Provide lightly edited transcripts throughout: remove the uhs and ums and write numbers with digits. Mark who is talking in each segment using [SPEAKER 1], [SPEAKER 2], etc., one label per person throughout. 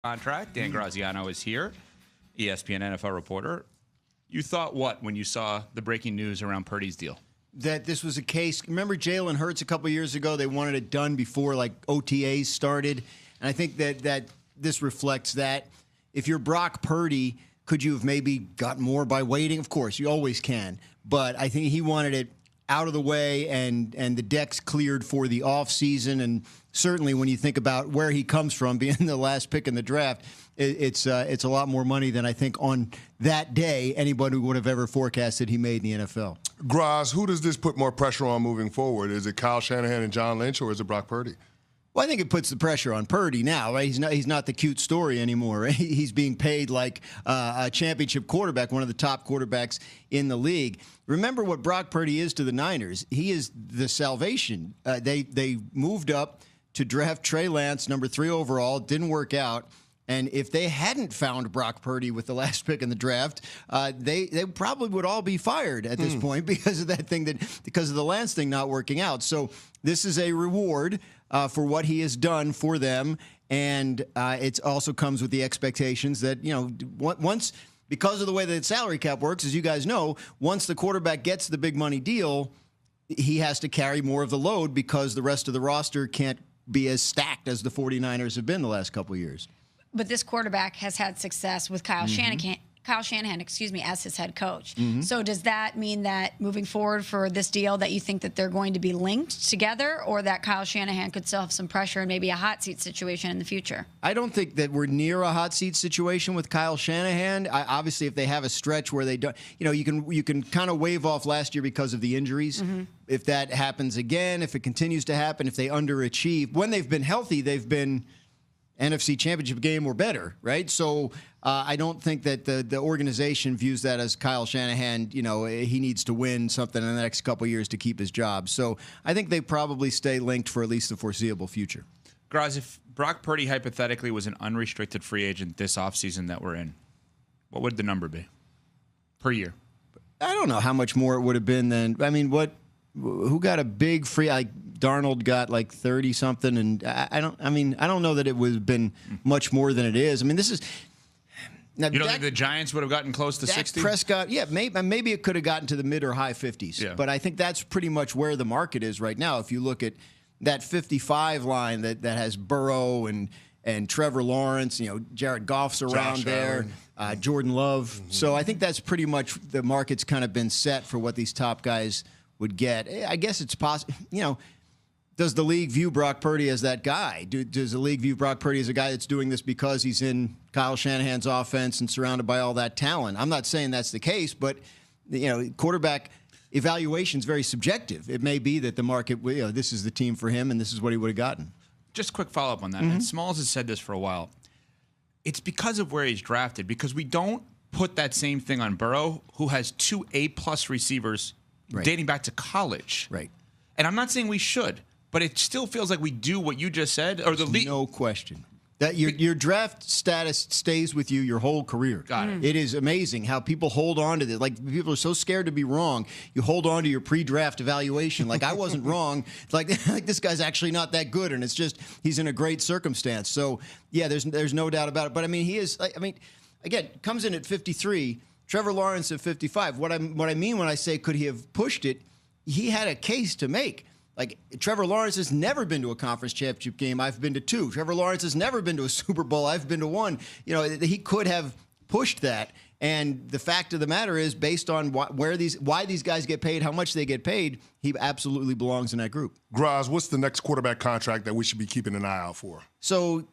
[SPEAKER 1] contract. Dan Graziano is here, ESPN NFL reporter. You thought what when you saw the breaking news around Purdy's deal?
[SPEAKER 2] That this was a case. Remember Jalen Hurts a couple of years ago? They wanted it done before OTAs started, and I think that this reflects that. If you're Brock Purdy, could you have maybe got more by waiting? Of course, you always can, but I think he wanted it out of the way and the decks cleared for the offseason. And certainly when you think about where he comes from, being the last pick in the draft, it's a lot more money than I think on that day anybody would have ever forecasted he made in the NFL.
[SPEAKER 3] Graz, who does this put more pressure on moving forward? Is it Kyle Shanahan and John Lynch, or is it Brock Purdy?
[SPEAKER 2] Well, I think it puts the pressure on Purdy now, right? He's not the cute story anymore, right? He's being paid like a championship quarterback, one of the top quarterbacks in the league. Remember what Brock Purdy is to the Niners. He is the salvation. They moved up to draft Trey Lance, number 3 overall. Didn't work out. And if they hadn't found Brock Purdy with the last pick in the draft, they probably would all be fired at this point because of because of the Lance thing not working out. So this is a reward for what he has done for them, and it also comes with the expectations that once, because of the way that salary cap works, as you guys know, once the quarterback gets the big money deal, he has to carry more of the load because the rest of the roster can't be as stacked as the 49ers have been the last couple of years.
[SPEAKER 4] But this quarterback has had success with Kyle Shanahan, as his head coach. So does that mean that moving forward for this deal that you think that they're going to be linked together, or that Kyle Shanahan could still have some pressure and maybe a hot seat situation in the future?
[SPEAKER 2] I don't think that we're near a hot seat situation with Kyle Shanahan. Obviously, if they have a stretch where they don't, you can kind of wave off last year because of the injuries. If that happens again, if it continues to happen, if they underachieve, when they've been healthy, they've been NFC Championship game or better, right? So I don't think that the organization views that as Kyle Shanahan, he needs to win something in the next couple of years to keep his job. So I think they probably stay linked for at least the foreseeable future.
[SPEAKER 1] Graz, if Brock Purdy hypothetically was an unrestricted free agent this offseason that we're in, what would the number be per year?
[SPEAKER 2] I don't know how much more it would have been than, who got a big free, Darnold got 30 something, and I don't know that it would have been much more than it is. This is now,
[SPEAKER 1] you don't think the Giants would have gotten close to 60?
[SPEAKER 2] Prescott, yeah, maybe it could have gotten to the mid or high 50s.
[SPEAKER 1] Yeah.
[SPEAKER 2] But I think that's pretty much where the market is right now. If you look at that 55 line that has Burrow and Trevor Lawrence, Jared Goff's around there, Jordan Love. So I think that's pretty much the market's kind of been set for what these top guys would get. I guess it's possible, does the league view Brock Purdy as that guy? Does the league view Brock Purdy as a guy that's doing this because he's in Kyle Shanahan's offense and surrounded by all that talent? I'm not saying that's the case, but quarterback evaluation is very subjective. It may be that the market, this is the team for him and this is what he would have gotten.
[SPEAKER 1] Just a quick follow-up on that. And Smalls has said this for a while. It's because of where he's drafted, because we don't put that same thing on Burrow, who has 2 A-plus receivers dating back to college.
[SPEAKER 2] Right.
[SPEAKER 1] And I'm not saying we should, but it still feels like we do what you just said. Or the league.
[SPEAKER 2] No question. That your draft status stays with you your whole career.
[SPEAKER 1] Got it.
[SPEAKER 2] It is amazing how people hold on to this. People are so scared to be wrong. You hold on to your pre-draft evaluation. I wasn't wrong. Like this guy's actually not that good, and it's just he's in a great circumstance. So yeah, there's no doubt about it. But he is. Again, comes in at 53. Trevor Lawrence at 55. What I mean when I say could he have pushed it, he had a case to make. Trevor Lawrence has never been to a conference championship game. I've been to 2. Trevor Lawrence has never been to a Super Bowl. I've been to 1. He could have pushed that. And the fact of the matter is, based on why these guys get paid, how much they get paid, he absolutely belongs in that group.
[SPEAKER 3] Graz, what's the next quarterback contract that we should be keeping an eye out for?
[SPEAKER 2] So,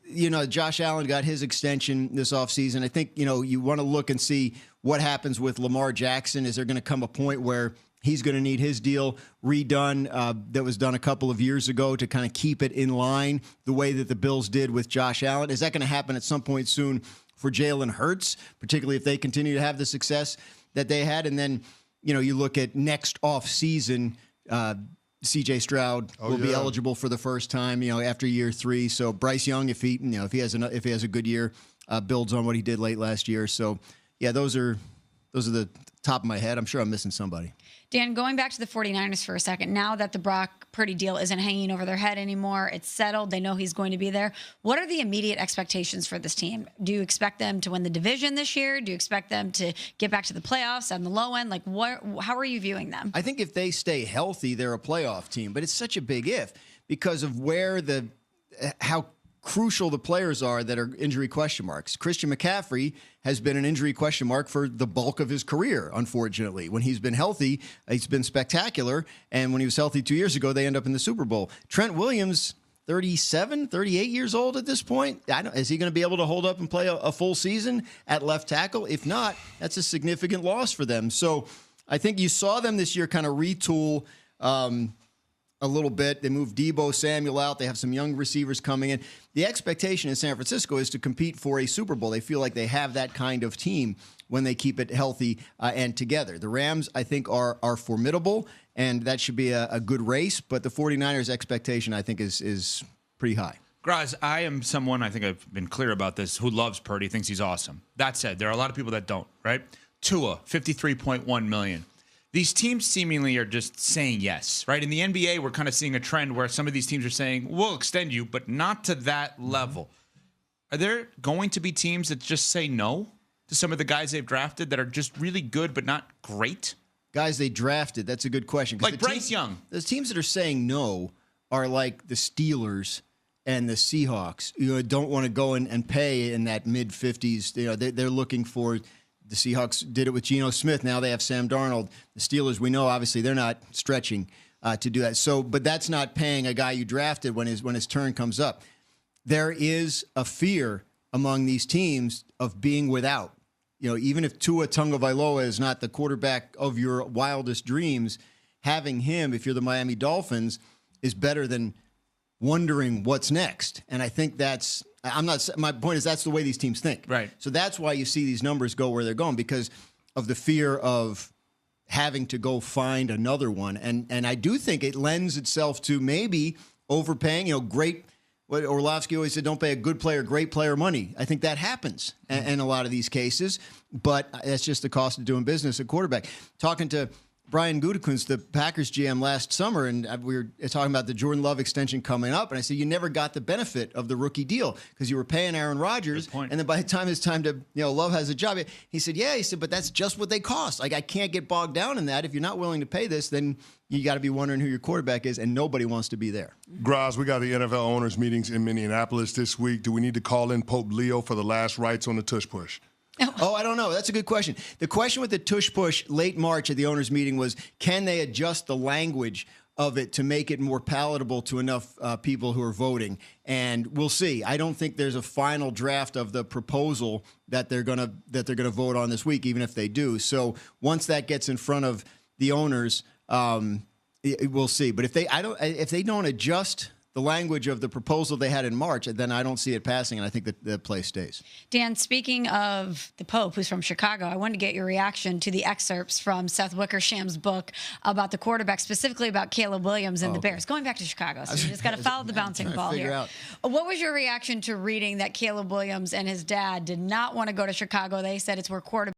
[SPEAKER 2] Josh Allen got his extension this offseason. I think, you want to look and see what happens with Lamar Jackson. Is there going to come a point where he's going to need his deal redone that was done a couple of years ago to kind of keep it in line the way that the Bills did with Josh Allen? Is that going to happen at some point soon for Jalen Hurts, particularly if they continue to have the success that they had? And then, you look at next offseason, C.J. Stroud will be eligible for the first time, after year 3. So Bryce Young, if he has a good year, builds on what he did late last year. So yeah, those are Those are the top of my head. I'm sure I'm missing somebody.
[SPEAKER 4] Dan, going back to the 49ers for a second, now that the Brock Purdy deal isn't hanging over their head anymore, it's settled, they know he's going to be there. What are the immediate expectations for this team? Do you expect them to win the division this year? Do you expect them to get back to the playoffs on the low end? Like, how are you viewing them?
[SPEAKER 2] I think if they stay healthy, they're a playoff team, but it's such a big if because of how crucial the players are that are injury question marks. Christian McCaffrey has been an injury question mark for the bulk of his career, unfortunately. When he's been healthy, he's been spectacular, and when he was healthy 2 years ago, they end up in the Super Bowl. Trent Williams, 37, 38 years old at this point. Is he going to be able to hold up and play a full season at left tackle? If not, that's a significant loss for them. So I think you saw them this year kind of retool a little bit. They moved Deebo Samuel out. They have some young receivers coming in. The expectation in San Francisco is to compete for a Super Bowl. They feel like they have that kind of team when they keep it healthy and together. The Rams, I think, are formidable, and that should be a good race. But the 49ers' expectation, I think, is pretty high.
[SPEAKER 1] Graz, I am someone, I think I've been clear about this, who loves Purdy, thinks he's awesome. That said, there are a lot of people that don't, right? Tua, $53.1 million. These teams seemingly are just saying yes, right? In the NBA, we're kind of seeing a trend where some of these teams are saying, we'll extend you, but not to that level. Are there going to be teams that just say no to some of the guys they've drafted that are just really good but not great?
[SPEAKER 2] Guys they drafted, that's a good question.
[SPEAKER 1] Like Bryce Young.
[SPEAKER 2] The teams that are saying no are like the Steelers and the Seahawks. Don't want to go and pay in that mid-50s. They're looking for... The Seahawks did it with Geno Smith. Now they have Sam Darnold. The Steelers, we know, obviously, they're not stretching to do that. So, but that's not paying a guy you drafted when his turn comes up. There is a fear among these teams of being without. Even if Tua Tagovailoa is not the quarterback of your wildest dreams, having him, if you're the Miami Dolphins, is better than wondering what's next. And I think my point is that's the way these teams think.
[SPEAKER 1] Right.
[SPEAKER 2] So that's why you see these numbers go where they're going, because of the fear of having to go find another one. And I do think it lends itself to maybe overpaying, what Orlovsky always said, don't pay a good player, great player money. I think that happens in a lot of these cases, but that's just the cost of doing business at quarterback. Talking to Brian Gutekunst, the Packers GM, last summer, and we were talking about the Jordan Love extension coming up, and I said, you never got the benefit of the rookie deal because you were paying Aaron Rodgers, and then by the time it's time to, Love has a job, he said, but that's just what they cost. Like, I can't get bogged down in that. If you're not willing to pay this, then you got to be wondering who your quarterback is, and nobody wants to be there.
[SPEAKER 3] Graz, we got the NFL owners meetings in Minneapolis this week. Do we need to call in Pope Leo for the last rites on the tush push?
[SPEAKER 2] Oh, I don't know. That's a good question. The question with the tush push late March at the owners' meeting was, can they adjust the language of it to make it more palatable to enough people who are voting? And we'll see. I don't think there's a final draft of the proposal that they're gonna vote on this week, even if they do. So once that gets in front of the owners, we'll see. But if they don't adjust the language of the proposal they had in March, then I don't see it passing, and I think that the play stays.
[SPEAKER 4] Dan, speaking of the Pope, who's from Chicago, I wanted to get your reaction to the excerpts from Seth Wickersham's book about the quarterback, specifically about Caleb Williams and the Bears. Going back to Chicago, so you just got to follow the bouncing ball here. What was your reaction to reading that Caleb Williams and his dad did not want to go to Chicago? They said it's where quarterbacks